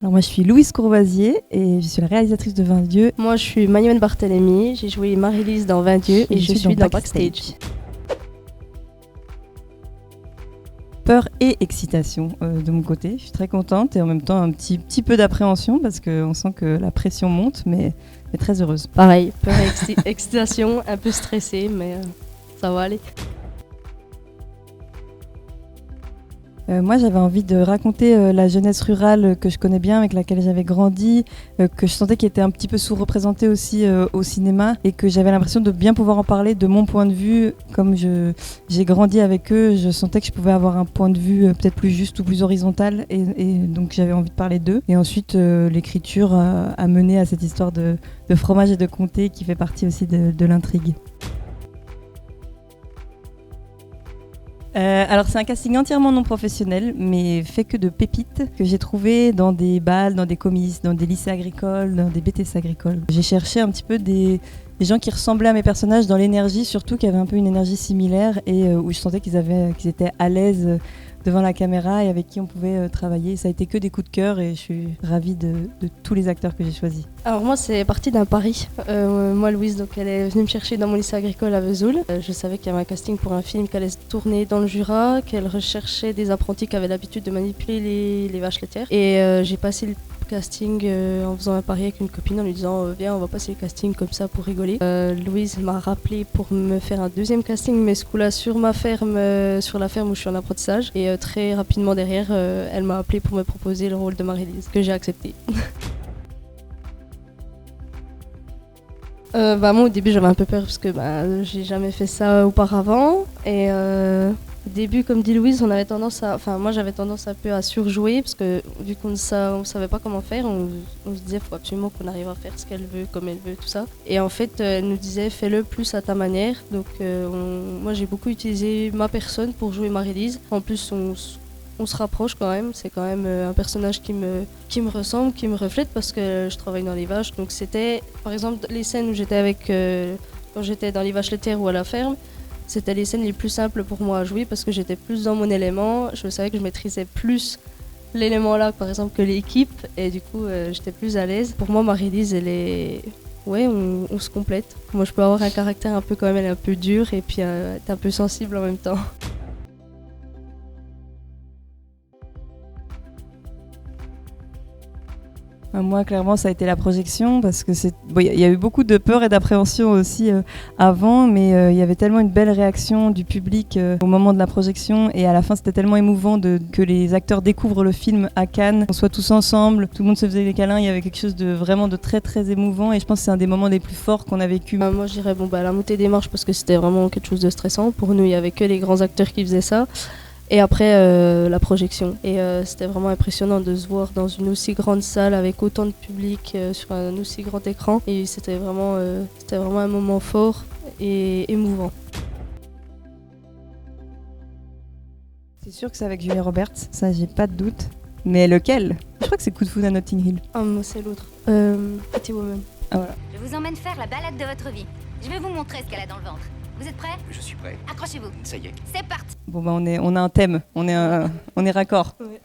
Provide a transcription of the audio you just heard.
Alors moi je suis Louise Courvoisier et je suis la réalisatrice de 20 Dieux. Moi je suis Manuel Barthélémy, j'ai joué Marie-Lise dans 20 Dieux et je suis dans Backstage. Peur et excitation de mon côté, je suis très contente et en même temps un petit peu d'appréhension parce qu'on sent que la pression monte mais très heureuse. Pareil, peur et excitation, un peu stressée mais ça va aller. Moi, j'avais envie de raconter la jeunesse rurale que je connais bien, avec laquelle j'avais grandi, que je sentais qui était un petit peu sous-représentée aussi au cinéma et que j'avais l'impression de bien pouvoir en parler de mon point de vue. Comme j'ai grandi avec eux, je sentais que je pouvais avoir un point de vue peut-être plus juste ou plus horizontal et donc j'avais envie de parler d'eux. Et ensuite, l'écriture a mené à cette histoire de fromage et de comté qui fait partie aussi de l'intrigue. Alors c'est un casting entièrement non professionnel, mais fait que de pépites que j'ai trouvées dans des balles, dans des comices, dans des lycées agricoles, dans des BTS agricoles. J'ai cherché un petit peu des gens qui ressemblaient à mes personnages dans l'énergie, surtout qui avaient un peu une énergie similaire et où je sentais qu'ils étaient à l'aise devant la caméra et avec qui on pouvait travailler. Ça a été que des coups de cœur et je suis ravie de tous les acteurs que j'ai choisis. Alors moi c'est parti d'un pari. Moi Louise, donc elle est venue me chercher dans mon lycée agricole à Vesoul. Je savais qu'il y avait un casting pour un film qui allait se tourner dans le Jura, qu'elle recherchait des apprentis qui avaient l'habitude de manipuler les vaches laitières. Et j'ai passé le casting en faisant un pari avec une copine en lui disant viens on va passer le casting comme ça pour rigoler. Louise m'a rappelé pour me faire un deuxième casting mais ce coup-là sur ma ferme, sur la ferme où je suis en apprentissage et très rapidement derrière elle m'a appelé pour me proposer le rôle de Marie-Lise que j'ai accepté. Moi au début j'avais un peu peur parce que j'ai jamais fait ça auparavant et au début comme dit Louise moi j'avais tendance un peu à surjouer parce que vu qu'on savait pas comment faire on se disait faut absolument qu'on arrive à faire ce qu'elle veut comme elle veut tout ça et en fait elle nous disait fais-le plus à ta manière donc moi j'ai beaucoup utilisé ma personne pour jouer Marie-Lise. En plus on se rapproche quand même, c'est quand même un personnage qui me ressemble, qui me reflète parce que je travaille dans les vaches. Donc c'était, par exemple, les scènes où j'étais quand j'étais dans les vaches laitières ou à la ferme, c'était les scènes les plus simples pour moi à jouer parce que j'étais plus dans mon élément. Je savais que je maîtrisais plus l'élément là, par exemple, que l'équipe et du coup j'étais plus à l'aise. Pour moi, Marie-Lise, elle est... Ouais, on se complète. Moi, je peux avoir un caractère un peu quand même, elle est un peu dure et puis être un peu sensible en même temps. Moi, clairement, ça a été la projection parce que y a eu beaucoup de peur et d'appréhension aussi avant, mais il y avait tellement une belle réaction du public au moment de la projection et à la fin, c'était tellement émouvant que les acteurs découvrent le film à Cannes, qu'on soit tous ensemble, tout le monde se faisait des câlins, il y avait quelque chose de vraiment de très très émouvant et je pense que c'est un des moments les plus forts qu'on a vécu. Moi, je dirais la montée des marches parce que c'était vraiment quelque chose de stressant. Pour nous, il y avait que les grands acteurs qui faisaient ça. Et après, la projection. Et c'était vraiment impressionnant de se voir dans une aussi grande salle avec autant de public sur un aussi grand écran. Et c'était vraiment un moment fort et émouvant. C'est sûr que c'est avec Julia Roberts, ça j'ai pas de doute. Mais lequel ? Je crois que c'est Coup de foudre à Notting Hill. Moi c'est l'autre. Pretty Woman. Ah voilà. Je vous emmène faire la balade de votre vie. Je vais vous montrer ce qu'elle a dans le ventre. Vous êtes prêts ? Je suis prêt. Accrochez-vous. Ça y est. C'est parti. Bon on a un thème, on est raccord. Ouais.